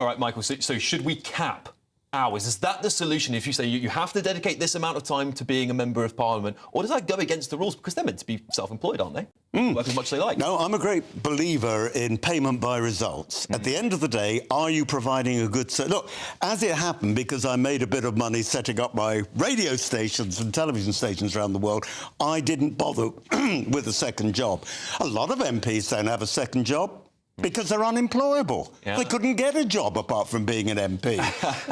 All right, Michael, so should we cap hours? Is that the solution? If you say you have to dedicate this amount of time to being a member of Parliament, or does that go against the rules? Because they're meant to be self-employed, aren't they? Work as much as they like. No, I'm a great believer in payment by results. At the end of the day, are you providing a good service? Look, as it happened, because I made a bit of money setting up my radio stations and television stations around the world, I didn't bother with a second job. A lot of MPs don't have a second job because they're unemployable. Yeah. They couldn't get a job apart from being an MP.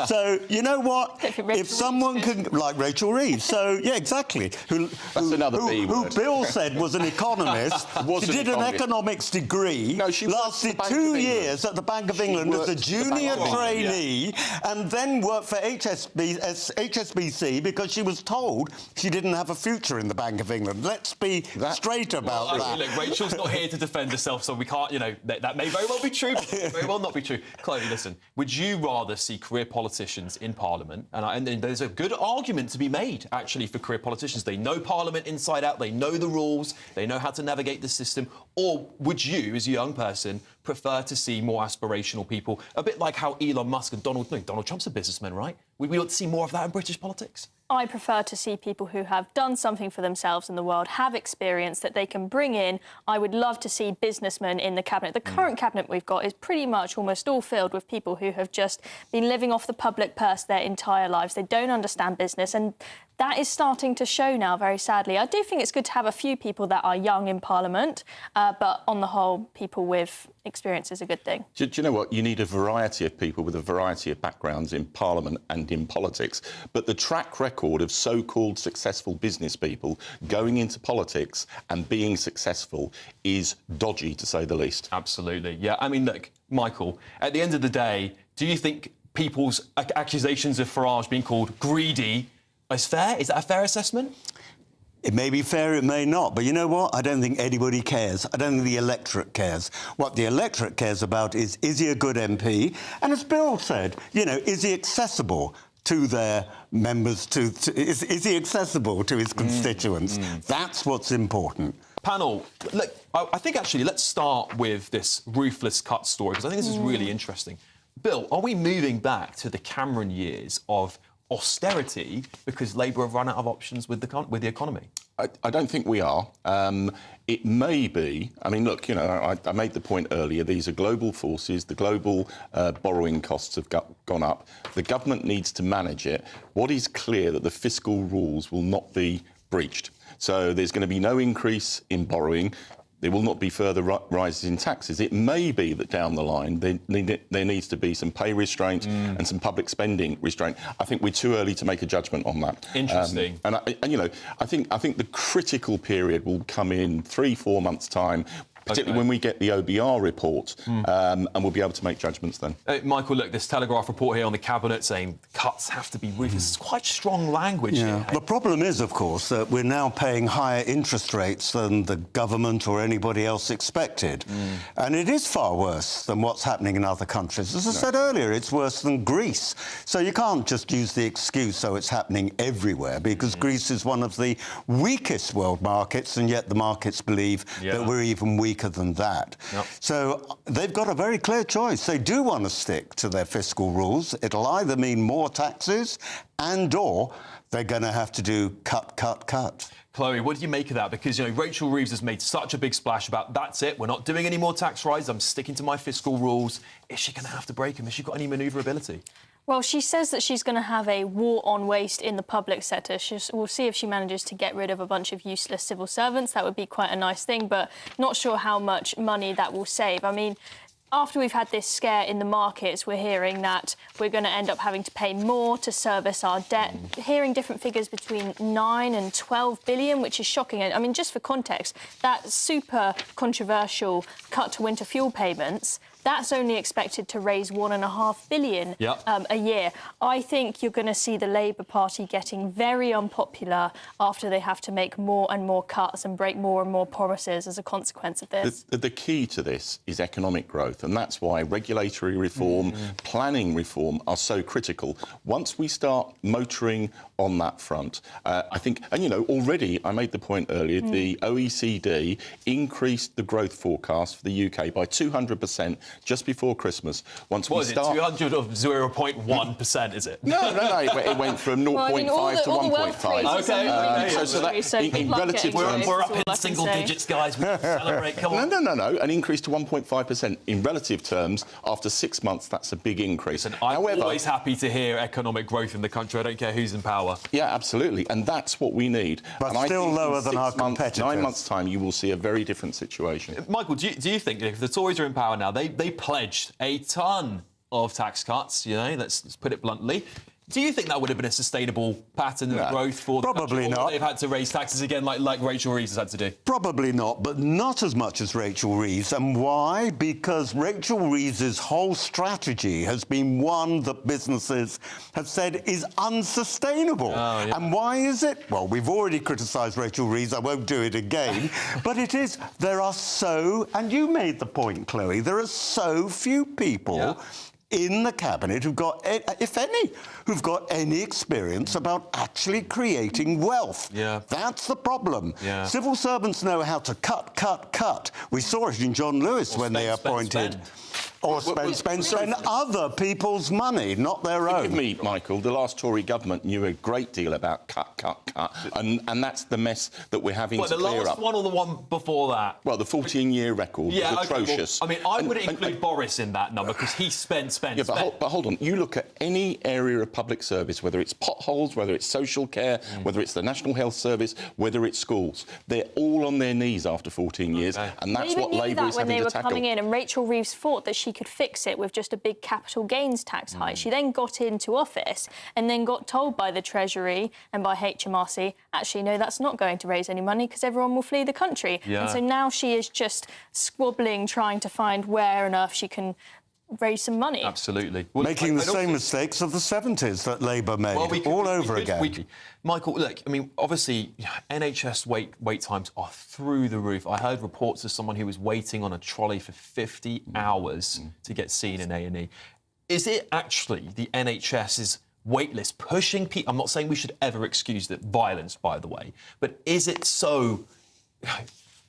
So, you know what? If someone can... Like Rachel Reeves. So, yeah, exactly. Who Bill said was an economist. She did an economics degree. No, she lasted 2 years at the Bank of England as a junior trainee and then worked for HSBC because she was told she didn't have a future in the Bank of England. Let's be straight about that. Look, Rachel's not here to defend herself, so we can't, you know, that may very well be true, but it may very well not be true. Chloe, listen, would you rather see career politicians in Parliament? And there's a good argument to be made, actually, for career politicians. They know Parliament inside out, they know the rules, they know how to navigate the system. Or would you, as a young person, prefer to see more aspirational people, a bit like how Elon Musk and Donald Trump's a businessman, right? We ought to see more of that in British politics. I prefer to see people who have done something for themselves in the world, have experience that they can bring in. I would love to see businessmen in the cabinet. The current cabinet we've got is pretty much almost all filled with people who have just been living off the public purse their entire lives. They don't understand business, and that is starting to show now, very sadly. I do think it's good to have a few people that are young in Parliament, but on the whole, people with experience is a good thing. Do you know what? You need a variety of people with a variety of backgrounds in Parliament and in politics. But the track record of so-called successful business people going into politics and being successful is dodgy, to say the least. Absolutely. Yeah, I mean, look, Michael, at the end of the day, do you think people's accusations of Farage being called greedy is fair? Is that a fair assessment? It may be fair, it may not. But you know what? I don't think anybody cares. I don't think the electorate cares. What the electorate cares about is he a good MP? And as Bill said, you know, is he accessible to their members? Is he accessible to his constituents? That's what's important. Panel, look, I think actually let's start with this ruthless cut story, because I think this is really interesting. Bill, are we moving back to the Cameron years of austerity because Labour have run out of options with the economy? I don't think we are. It may be. I mean, look, you know, I made the point earlier, these are global forces. The global borrowing costs have gone up. The government needs to manage it. What is clear that the fiscal rules will not be breached. So there's going to be no increase in borrowing. There will not be further rises in taxes. It may be that down the line there needs to be some pay restraint and some public spending restraint. I think we're too early to make a judgment on that. Interesting. And you know, I think the critical period will come in 3-4 months' time, particularly when we get the OBR report, and we'll be able to make judgments then. Michael, look, this Telegraph report here on the Cabinet saying cuts have to be ruthless. It's quite strong language here. The problem is, of course, that we're now paying higher interest rates than the government or anybody else expected. And it is far worse than what's happening in other countries. As I said earlier, it's worse than Greece. So you can't just use the excuse, so it's happening everywhere, because Greece is one of the weakest world markets, and yet the markets believe that we're even weaker than that. So they've got a very clear choice. They do want to stick to their fiscal rules. It'll either mean more taxes and/or they're going to have to do cut. Chloe, what do you make of that? Because, you know, Rachel Reeves has made such a big splash about, that's it, we're not doing any more tax rises, I'm sticking to my fiscal rules. Is she going to have to break them? Has she got any manoeuvrability? Well, she says that she's going to have a war on waste in the public sector. We'll see if she manages to get rid of a bunch of useless civil servants. That would be quite a nice thing, but not sure how much money that will save. I mean, after we've had this scare in the markets, we're hearing that we're going to end up having to pay more to service our debt, hearing different figures between 9 and 12 billion, which is shocking. I mean, just for context, that super controversial cut to winter fuel payments, that's only expected to raise $1.5 billion a year. I think you're going to see the Labour Party getting very unpopular after they have to make more and more cuts and break more and more promises as a consequence of this. The key to this is economic growth, and that's why regulatory reform, planning reform are so critical. Once we start motoring on that front, I think, and you know, already I made the point earlier, the OECD increased the growth forecast for the UK by 200% just before Christmas. Once What we is start... it, 200 of 0.1%, is it? No, it went from 0.5 to 1.5. Okay. So that in relative terms... We're up in single digits, guys. We can celebrate. Come on. No. An increase to 1.5%. In relative terms, after 6 months, that's a big increase. And I'm always happy to hear economic growth in the country. I don't care who's in power. Yeah, absolutely. And that's what we need. But and still lower than our competitors. 9 months' time, you will see a very different situation. Michael, do you think if the Tories are in power now, they pledged a ton of tax cuts, let's put it bluntly. Do you think that would have been a sustainable pattern of growth for the Probably country, or not. they've had to raise taxes again like Rachel Reeves has had to do? Probably not, but not as much as Rachel Reeves. And why? Because Rachel Reeves' whole strategy has been one that businesses have said is unsustainable. Oh, yeah. And why is it? Well, we've already criticised Rachel Reeves. I won't do it again. But it is, there are so, and you made the point, Chloe, there are so few people in the cabinet who've got, if any, who've got any experience about actually creating wealth. Yeah. That's the problem. Yeah. Civil servants know how to cut. We saw it in John Lewis when they appointed. Or spend other people's money, not their own. Forgive me, Michael, the last Tory government knew a great deal about cut. And that's the mess that we're having to clear up. The last one or the one before that? Well, the 14-year record was atrocious. Okay, well, I would include Boris in that number because he spent. But hold on. You look at any area of public service, whether it's potholes, whether it's social care, whether it's the National Health Service, whether it's schools, they're all on their knees after 14 years, and that's what Labour is having to tackle. When they were coming in, and Rachel Reeves thought that she could fix it with just a big capital gains tax hike. She then got into office and then got told by the Treasury and by HMRC, actually, no, that's not going to raise any money because everyone will flee the country. Yeah. And so now she is just squabbling, trying to find where on earth she can raise some money. Absolutely. Making the same mistakes of the 70s that Labour made all over again. Michael, look, I mean, obviously, NHS wait times are through the roof. I heard reports of someone who was waiting on a trolley for 50 hours to get seen in A&E. Is it actually the NHS's wait list pushing people? I'm not saying we should ever excuse the violence, by the way, but is it so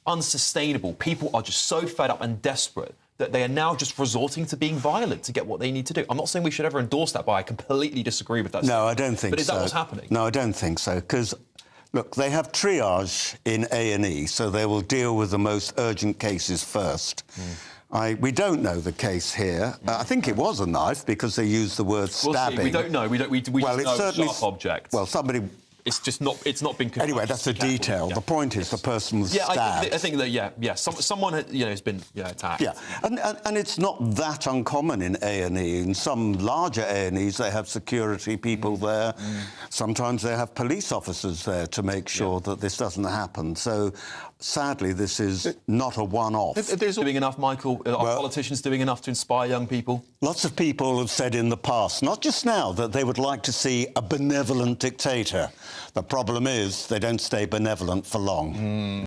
unsustainable? People are just so fed up and desperate that they are now just resorting to being violent to get what they need to do. I'm not saying we should ever endorse that, but I completely disagree with that. No, I don't think so. But is that what's happening? No, I don't think so, because, look, they have triage in A&E, so they will deal with the most urgent cases first. We don't know the case here. I think it was a knife, because they used the word stabbing. We'll see. We don't know. We just know sharp objects. Well, somebody... It's just not. It's not been. Anyway, that's a detail. The point is, the person was stabbed. I think that someone has been attacked. Yeah, and it's not that uncommon in A&E. In some larger A&Es, they have security people there. Sometimes they have police officers there to make sure that this doesn't happen. So, sadly, this is not a one-off. There's doing enough, Michael. Are politicians doing enough to inspire young people? Lots of people have said in the past, not just now, that they would like to see a benevolent dictator. The problem is they don't stay benevolent for long.